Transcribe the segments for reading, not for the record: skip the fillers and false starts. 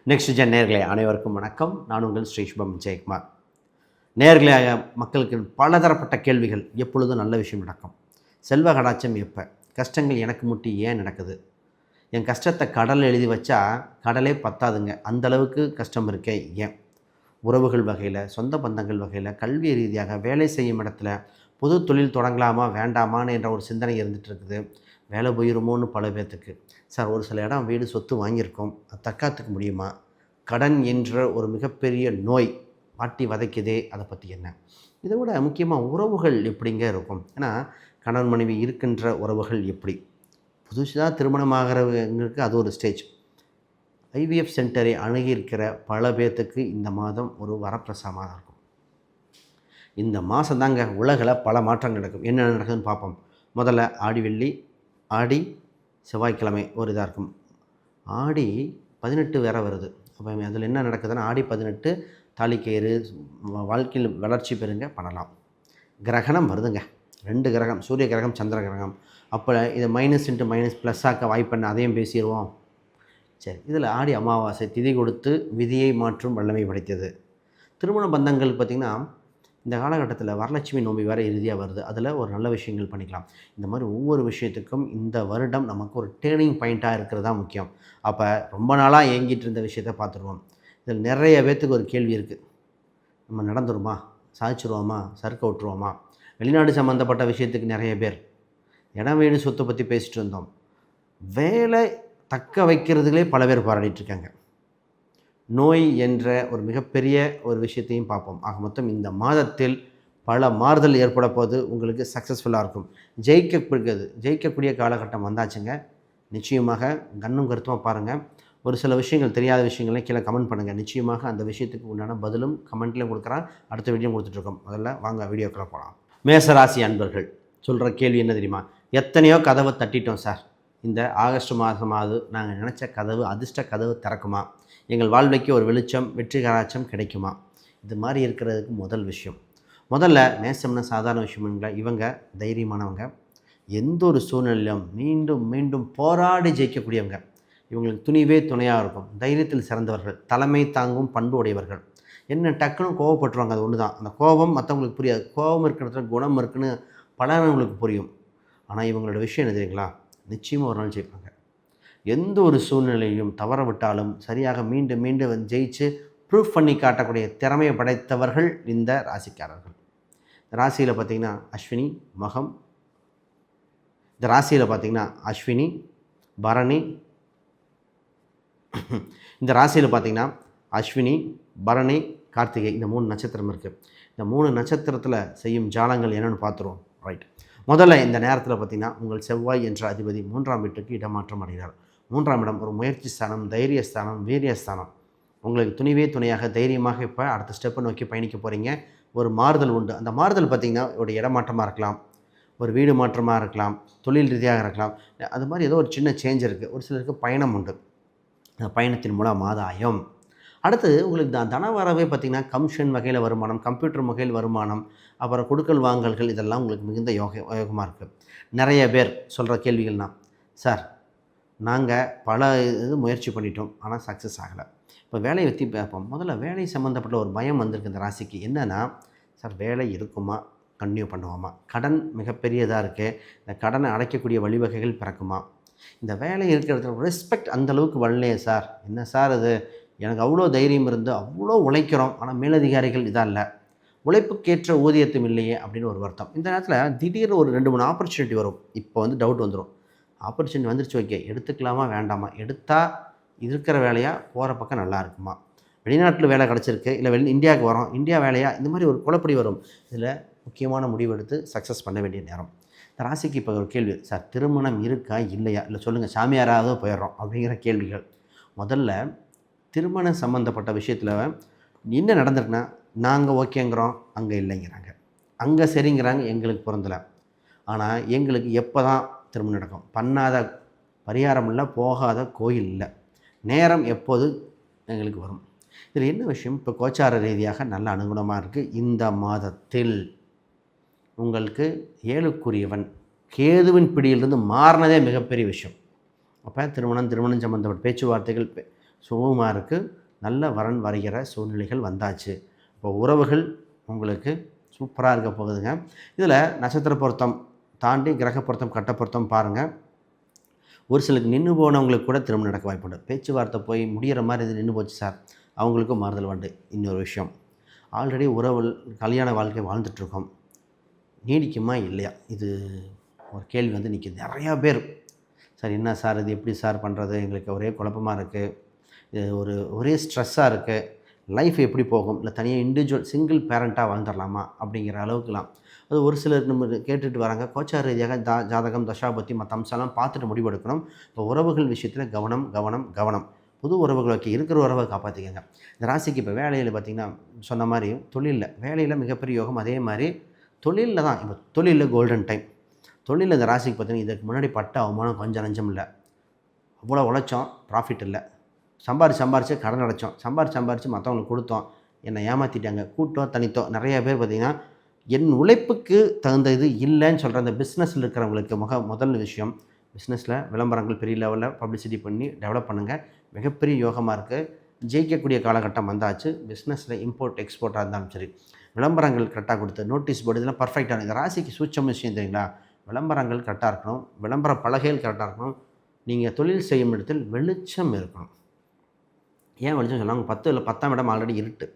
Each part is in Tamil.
நெக்ஸ்ட் ஜென் நேயர்களே அனைவருக்கும் வணக்கம். நான் உங்கள் ஸ்ரீ சுபம் ஜெயக்குமார். நேயர்களே, மக்களுக்கு பலதரப்பட்ட கேள்விகள். எப்பொழுதும் நல்ல விஷயம் நடக்கும், செல்வ கடாட்சம் எப்போ, கஷ்டங்கள் எனக்கு முட்டி ஏன் நடக்குது, என் கஷ்டத்தை கடல் எழுதி வச்சா கடலே பத்தாதுங்க, அந்தளவுக்கு கஷ்டம் இருக்கே ஏன், உறவுகள் வகையில், சொந்த பந்தங்கள் வகையில், கல்வி ரீதியாக, வேலை செய்யும் இடத்துல புது தொழில் தொடங்கலாமா வேண்டாமான்னு என்ற ஒரு சிந்தனை இருந்துகிட்டு இருக்குது. வேலை போயிருமோன்னு பல பேர்த்துக்கு. சார், ஒரு சில இடம் வீடு சொத்து வாங்கியிருக்கோம், அது தற்காத்துக்க முடியுமா, கடன் என்ற ஒரு மிகப்பெரிய நோய் வாட்டி வதைக்குதே, அதை பற்றி என்ன, இதை விட முக்கியமாக உறவுகள் எப்படிங்க இருக்கும், ஏன்னா கணவன் மனைவி இருக்கின்ற உறவுகள் எப்படி, புதுசாக திருமணமாகிறவங்களுக்கு அது ஒரு ஸ்டேஜ். ஐவிஎஃப் சென்டரை அணுகியிருக்கிற பல பேர்த்துக்கு இந்த மாதம் ஒரு வரப்பிரசாதமாக இருக்கும். இந்த மாதம் தாங்க உலகில் பல மாற்றங்கள் நடக்கும். என்ன நடக்குதுன்னு பார்ப்போம். முதல்ல ஆடி வெள்ளி, ஆடி செவ்வாய்க்கிழமை ஒரு இதாக இருக்கும். ஆடி 18 வேற வருது. அப்போ அதில் என்ன நடக்குதுன்னா, ஆடி 18 தாலிக்கயிறு, வாழ்க்கையில் வளர்ச்சி பெறுங்க பண்ணலாம். கிரகணம் வருதுங்க, 2 கிரகம், சூரிய கிரகம், சந்திர கிரகம். அப்போ இதை மைனஸ் இன்ட்டு மைனஸ் ப்ளஸ்ஸாக்க வாய்ப்பண்ண அதையும் பேசிடுவோம். சரி, இதில் ஆடி அமாவாசை திதி கொடுத்து விதியை மாற்றும் வல்லமை படைத்தது. திருமண பந்தங்கள் பார்த்திங்கன்னா, இந்த காலகட்டத்தில் வரலட்சுமி நோம்பி வேறு இறுதியாக வருது. அதில் ஒரு நல்ல விஷயங்கள் பண்ணிக்கலாம். இந்த மாதிரி ஒவ்வொரு விஷயத்துக்கும் இந்த வருடம் நமக்கு ஒரு டேர்னிங் பாயிண்ட்டாக இருக்கிறது தான் முக்கியம். அப்போ ரொம்ப நாளாக ஏங்கிட்டு இருந்த விஷயத்தை பார்த்துருவோம். இதில் நிறைய பேர்த்துக்கு ஒரு கேள்வி இருக்குது. நம்ம நடந்துருமா, சாதிச்சிருவோமா, சறுக்க விட்டுருவோமா. வெளிநாடு சம்மந்தப்பட்ட விஷயத்துக்கு நிறைய பேர், இடம் வீடு சொத்தை பற்றி பேசிகிட்டு இருந்தோம். வேலை தக்க வைக்கிறதுலே பல பேர் போராடிட்டுருக்காங்க. நோய் என்ற ஒரு மிகப்பெரிய ஒரு விஷயத்தையும் பார்ப்போம். ஆக மொத்தம் இந்த மாதத்தில் பல மாறுதல் ஏற்பட போது உங்களுக்கு சக்ஸஸ்ஃபுல்லாக இருக்கும். ஜெயிக்கக்கூடிய காலகட்டம் வந்தாச்சுங்க. நிச்சயமாக கண்ணும் கருத்துமாக பாருங்கள். ஒரு சில விஷயங்கள், தெரியாத விஷயங்களையும் கீழே கமெண்ட் பண்ணுங்கள். நிச்சயமாக அந்த விஷயத்துக்கு உண்டான பதிலும் கமெண்ட்லேயும் கொடுக்குறேன், அடுத்த வீடியோ கொடுத்துட்ருக்கோம். முதல்ல வாங்க வீடியோக்குள்ளே போகலாம். மேசராசி அன்பர்கள் சொல்கிற கேள்வி என்ன தெரியுமா? எத்தனையோ கதவை தட்டிட்டோம் சார், இந்த ஆகஸ்ட் மாதமாவது நாங்கள் நினச்ச கதவு, அதிர்ஷ்ட கதவு திறக்குமா, எங்கள் வாழ்க்கைக்கு ஒரு வெளிச்சம், வெற்றி கராட்சம் கிடைக்குமா? இது மாதிரி இருக்கிறதுக்கு முதல் விஷயம். முதல்ல நேசம்னா சாதாரண விஷயம் இல்லை. இவங்க தைரியமானவங்க, எந்த ஒரு சூழ்நிலையிலும் மீண்டும் மீண்டும் போராடி ஜெயிக்கக்கூடியவங்க. இவங்களுக்கு துணிவே துணையாக இருக்கும். தைரியத்தில் சிறந்தவர்கள், தலைமை தாங்கும் பண்பு உடையவர்கள். என்ன டக்குன்னு கோவப்பட்டுருவாங்க, அது ஒன்று தான். அந்த கோபம் மற்றவங்களுக்கு புரியாது. கோபம் இருக்கிற குணம் இருக்குன்னு பலனவங்களுக்கு புரியும். ஆனால் இவங்களோட விஷயம் என்ன தெரியுங்களா? நிச்சயமாக ஒரு நாள் ஜெயிப்பாங்க. எந்த ஒரு சூழ்நிலையும் தவற விட்டாலும் சரியாக மீண்டும் மீண்டும் ஜெயிச்சு ப்ரூஃப் பண்ணி காட்டக்கூடிய திறமையை படைத்தவர்கள் இந்த ராசிக்காரர்கள். இந்த ராசியில் பார்த்திங்கன்னா அஸ்வினி, மகம். இந்த ராசியில் பார்த்திங்கன்னா அஸ்வினி, பரணி. இந்த ராசியில் பார்த்திங்கன்னா அஸ்வினி, பரணி, கார்த்திகை, இந்த 3 நட்சத்திரம் இருக்குது. இந்த 3 நட்சத்திரத்தில் செய்யும் ஜாலங்கள் என்னென்னு பார்த்துருவோம். ரைட். முதல்ல இந்த நேரத்தில் பார்த்திங்கன்னா உங்கள் செவ்வாய் என்ற அதிபதி 3ஆம் வீட்டுக்கு இடமாற்றம் அடைகிறார். 3ஆம் இடம் ஒரு முயற்சி ஸ்தானம், தைரிய ஸ்தானம், வீரிய ஸ்தானம். உங்களுக்கு துணிவே துணையாக தைரியமாக இப்போ அடுத்த ஸ்டெப்பை நோக்கி பயணிக்க போகிறீங்க. ஒரு மாறுதல் உண்டு. அந்த மாறுதல் பார்த்திங்கன்னா ஒரு இடமாற்றமாக இருக்கலாம், ஒரு வீடு மாற்றமாக இருக்கலாம், தொழில் ரீதியாக இருக்கலாம். அது மாதிரி ஏதோ ஒரு சின்ன சேஞ்ச் இருக்குது. ஒரு சிலருக்கு பயணம் உண்டு. அந்த பயணத்தின் மூலம் ஆதாயம். அடுத்தது உங்களுக்கு தன வரவே பார்த்திங்கன்னா கமிஷன் வகையில் வருமானம், கம்ப்யூட்டர் வகையில் வருமானம், அப்புறம் கொடுக்கல் வாங்கல்கள், இதெல்லாம் உங்களுக்கு மிகுந்த யோகமாக இருக்குது. நிறைய பேர் சொல்கிற கேள்விகள்னா, சார் நாங்கள் பல முயற்சி பண்ணிட்டோம், ஆனால் சக்ஸஸ் ஆகலை. இப்போ வேலையை பற்றி பார்ப்போம். முதல்ல வேலை சம்மந்தப்பட்ட ஒரு பயம் வந்திருக்கு இந்த ராசிக்கு. என்னென்னா, சார் வேலை இருக்குமா, கன்டினியூ பண்ணுவோமா, கடன் மிகப்பெரியதாக இருக்குது, இந்த கடனை அடைக்கக்கூடிய வழிவகைகள் பிறக்குமா, இந்த வேலை இருக்கிறது ரெஸ்பெக்ட் அந்தளவுக்கு வரலையே சார், என்ன சார் அது, எனக்கு அவ்வளோ தைரியம் இருந்து அவ்வளோ உழைக்கிறோம், ஆனால் மேலதிகாரிகள் இதாக இல்லை, உழைப்புக்கேற்ற ஊதியத்தும் இல்லையே அப்படின்னு ஒரு வருத்தம். இந்த நேரத்தில் திடீர்னு ஒரு 2-3 ஆப்பர்ச்சுனிட்டி வரும். இப்போ டவுட் வந்துடும். ஆப்பர்ச்சுனிட்டி வந்துருச்சு, ஓகே எடுத்துக்கலாமா வேண்டாமா, எடுத்தால் இருக்கிற வேலையாக போகிற பக்கம் நல்லா இருக்குமா, வெளிநாட்டில் வேலை கிடச்சிருக்கு, இல்லை இந்தியாவுக்கு வரோம், இந்தியா வேலையா, இந்த மாதிரி ஒரு குழப்படி வரும். இதில் முக்கியமான முடிவு எடுத்து சக்ஸஸ் பண்ண வேண்டிய நேரம். இந்த ராசிக்கு இப்போ ஒரு கேள்வி, சார் திருமணம் இருக்கா இல்லையா, இல்லை சொல்லுங்கள் சாமியாராவது போயிடுறோம் அப்படிங்கிற கேள்விகள். முதல்ல திருமணம் சம்மந்தப்பட்ட விஷயத்தில் என்ன நடந்திருக்குன்னா, நாங்கள் ஓகேங்கிறோம், அங்கே இல்லைங்கிறாங்க, அங்கே சரிங்கிறாங்க, எங்களுக்கு பொருந்தலை. ஆனால் எங்களுக்கு எப்போ தான் திருமணம் நடக்கும், பண்ணாத பரிகாரம் இல்லை, போகாத கோயில் இல்லை, நேரம் எப்போது எங்களுக்கு வரும். இதில் என்ன விஷயம், இப்போ கோச்சார ரீதியாக நல்ல அனுகுணமாக இருக்குது. இந்த மாதத்தில் உங்களுக்கு 7க்குரியவன் கேதுவின் பிடியிலிருந்து மாறினதே மிகப்பெரிய விஷயம். அப்போ திருமணம் சம்மந்தப்பட்ட பேச்சுவார்த்தைகள் சுகமாக இருக்குது. நல்ல வரன் வருகிற சூழ்நிலைகள் வந்தாச்சு. இப்போ உறவுகள் உங்களுக்கு சூப்பராக இருக்க போகுதுங்க. இதில் நட்சத்திர பொருத்தம் தாண்டி கிரக பொருத்தம், கட்ட பொருத்தம் பாருங்கள். ஒரு சிலருக்கு நின்று போனவங்களுக்கு கூட திருமணம் நடக்க வாய்ப்புண்டு. பேச்சுவார்த்தை போய் முடிகிற மாதிரி இது நின்று போச்சு சார், அவங்களுக்கும் மாறுதல் உண்டு. இன்னொரு விஷயம், ஆல்ரெடி உறவு கல்யாண வாழ்க்கை வாழ்ந்துட்டுருக்கோம், நீடிக்குமா இல்லையா, இது ஒரு கேள்வி வந்து நிற்கிது நிறையா பேர். சார் என்ன சார் இது எப்படி சார் பண்ணுறது, எங்களுக்கு ஒரே குழப்பமாக இருக்குது, இது ஒரே ஸ்ட்ரெஸ்ஸாக இருக்குது, லைஃப் எப்படி போகும், இல்லை தனியாக இண்டிவிஜுவல் சிங்கிள் பேரண்ட்டாக வாழ்ந்துடலாமா அப்படிங்கிற அளவுக்குலாம் அது ஒரு சிலர் நம்ம கேட்டுட்டு வராங்க. கோச்சார ரீதியாக ஜாதகம் தசாபத்தி மற்ற அம்சம்லாம் பார்த்துட்டு முடிவெடுக்கணும். இப்போ உறவுகள் விஷயத்தில் கவனம் கவனம் கவனம். புது உறவுகளுக்கு இருக்கிற உறவை காப்பாற்றிக்கங்க. இந்த ராசிக்கு இப்போ வேலையில் பார்த்திங்கன்னா சொன்ன மாதிரி தொழிலில் வேலையில் மிகப்பெரிய யோகம். அதே மாதிரி தொழிலில் தான் இப்போ தொழிலில் கோல்டன் டைம். தொழிலில் இந்த ராசிக்கு பார்த்திங்கன்னா இதுக்கு முன்னாடி பட்ட அவமானம் கொஞ்சம் நஞ்சம் இல்லை. அவ்வளோ உழைச்சோம், ப்ராஃபிட் இல்லை. சம்பாரித்து கடன் அடைச்சோம், சம்பாரித்து மற்றவங்களுக்கு கொடுத்தோம், என்னை ஏமாற்றிட்டாங்க. கூட்டோ தனித்தோ நிறைய பேர் பார்த்திங்கன்னா என் உழைப்புக்கு தகுந்த இது இல்லைன்னு சொல்கிற அந்த பிஸ்னஸில் இருக்கிறவங்களுக்கு முதல் விஷயம், பிஸ்னஸில் விளம்பரங்கள் பெரிய லெவலில் பப்ளிசிட்டி பண்ணி டெவலப் பண்ணுங்கள். மிகப்பெரிய யோகமாக இருக்குது. ஜெயிக்கக்கூடிய காலகட்டம் வந்தாச்சு. பிஸ்னஸில் இம்போர்ட் எக்ஸ்போர்ட்டாக இருந்தாலும் சரி, விளம்பரங்கள் கரெக்டாக கொடுத்து நோட்டீஸ் போர்டு இதெல்லாம் பர்ஃபெக்டான. இந்த ராசிக்கு சூட்சம் விஷயம் தெரியுங்களா, விளம்பரங்கள் கரெக்டாக இருக்கணும், விளம்பர பலகைகள் கரெக்டாக இருக்கணும், நீங்கள் தொழில் செய்யும் இடத்தில் வெளிச்சம் இருக்கணும். ஏன் வெளிச்சம் சொன்னாங்க, 10 இடம் ஆல்ரெடி இருட்டு.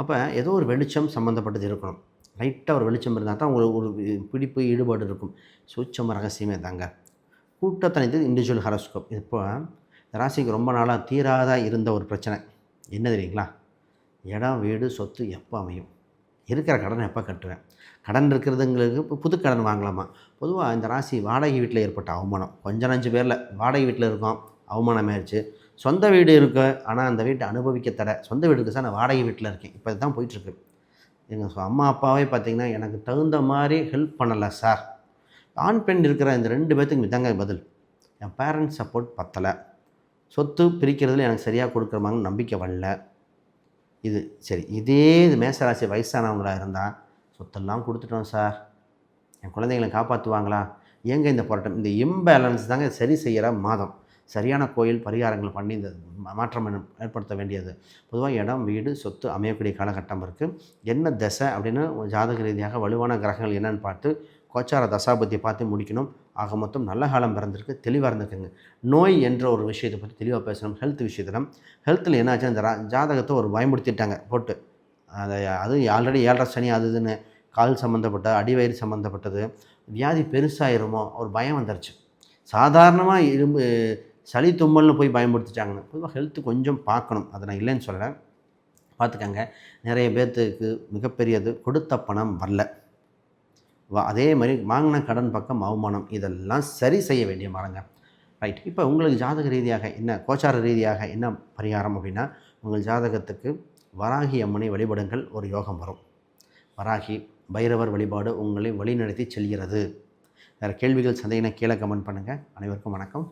அப்போ ஏதோ ஒரு வெளிச்சம் சம்மந்தப்பட்டது இருக்கணும். லைட்டாக ஒரு வெளிச்சம் இருந்தால் தான் ஒரு பிடிப்பு ஈடுபாடு இருக்கும். சூட்சம ரகசியமே தாங்க. கூட்டத்தனித்து இண்டிவிஜுவல் ஹாரோஸ்கோப். இப்போ ராசிக்கு ரொம்ப நாளாக தீராத இருந்த ஒரு பிரச்சனை என்ன தெரியுங்களா, இடம் வீடு சொத்து எப்போ அமையும், இருக்கிற கடனை எப்போ கட்டுவேன், கடன் இருக்கிறதுங்களுக்கு இப்போ புது கடன் வாங்கலாமா. பொதுவாக இந்த ராசி வாடகை வீட்டில் ஏற்பட்ட அவமானம், கொஞ்சம் 5 பேரில் வாடகை வீட்டில் இருக்கோம், அவமானமாகிடுச்சு. சொந்த வீடு இருக்குது, ஆனால் அந்த வீட்டை அனுபவிக்க தடை. சொந்த வீடு இருக்குது சார், நான் வாடகை வீட்டில் இருக்கேன், இப்போ இதுதான் போயிட்டுருக்கு. எங்கள் அம்மா அப்பாவே பார்த்திங்கன்னா எனக்கு தகுந்த மாதிரி ஹெல்ப் பண்ணலை சார். ஆண் பெண் இருக்கிற இந்த 2 பேர்த்துக்கு இதாங்க பதில். என் பேரண்ட்ஸ் சப்போர்ட் பத்தலை, சொத்து பிரிக்கிறதுல எனக்கு சரியாக கொடுக்குறமாங்க நம்பிக்கை வரல. இது சரி, இதே இது மேசராசி வயசானவங்களாக இருந்தால் சொத்தெல்லாம் கொடுத்துட்டோம் சார், என் குழந்தைங்களை காப்பாற்றுவாங்களா, ஏங்க இந்த போராட்டம், இந்த இம்பேலன்ஸ் தாங்க சரி செய்கிற மாதம். சரியான கோயில் பரிகாரங்கள் பண்ணி இந்த மாற்றம் ஏற்படுத்த வேண்டியது. பொதுவாக இடம் வீடு சொத்து அமையக்கூடிய காலகட்டம் இருக்குது. என்ன தசை அப்படின்னு ஜாதக ரீதியாக வலுவான கிரகங்கள் என்னென்னு பார்த்து கோச்சார தசாபத்தியை பார்த்து முடிக்கணும். ஆக மொத்தம் நல்ல காலம் பிறந்திருக்கு, தெளிவாக இருந்துக்குங்க. நோய் என்ற ஒரு விஷயத்தை பற்றி தெளிவாக பேசணும். ஹெல்த் விஷயத்தில் ஹெல்த்தில் என்னாச்சு, அந்த ஜாதகத்தை ஒரு பயமுடுத்திட்டாங்க போட்டு. அது ஆல்ரெடி 7.5 சனி அது இதுன்னு கால் சம்மந்தப்பட்ட அடிவயிறு சம்மந்தப்பட்டது வியாதி பெருசாயிருமோ ஒரு பயம் வந்துருச்சு. சாதாரணமாக சளி தும்மல்னு போய் பயன்படுத்திட்டாங்கன்னு. பொதுவாக ஹெல்த்து கொஞ்சம் பார்க்கணும், அதை நான் இல்லைன்னு சொல்லலை, பார்த்துக்கங்க. நிறைய பேர்த்துக்கு மிகப்பெரியது கொடுத்த பணம் வரல, அதே மாதிரி வாங்கின கடன் பக்கம் அவமானம், இதெல்லாம் சரி செய்ய வேண்டிய மாதங்க. ரைட். இப்போ உங்களுக்கு ஜாதக ரீதியாக என்ன, கோச்சார ரீதியாக என்ன பரிகாரம் அப்படின்னா, உங்கள் ஜாதகத்துக்கு வராகி அம்மனை வழிபடுங்கள், ஒரு யோகம் வரும். வராகி பைரவர் வழிபாடு உங்களை வழிநடத்தி செல்கிறது. வேறு கேள்விகள் சந்தேகம்னா கீழே கமெண்ட் பண்ணுங்கள். அனைவருக்கும் வணக்கம்.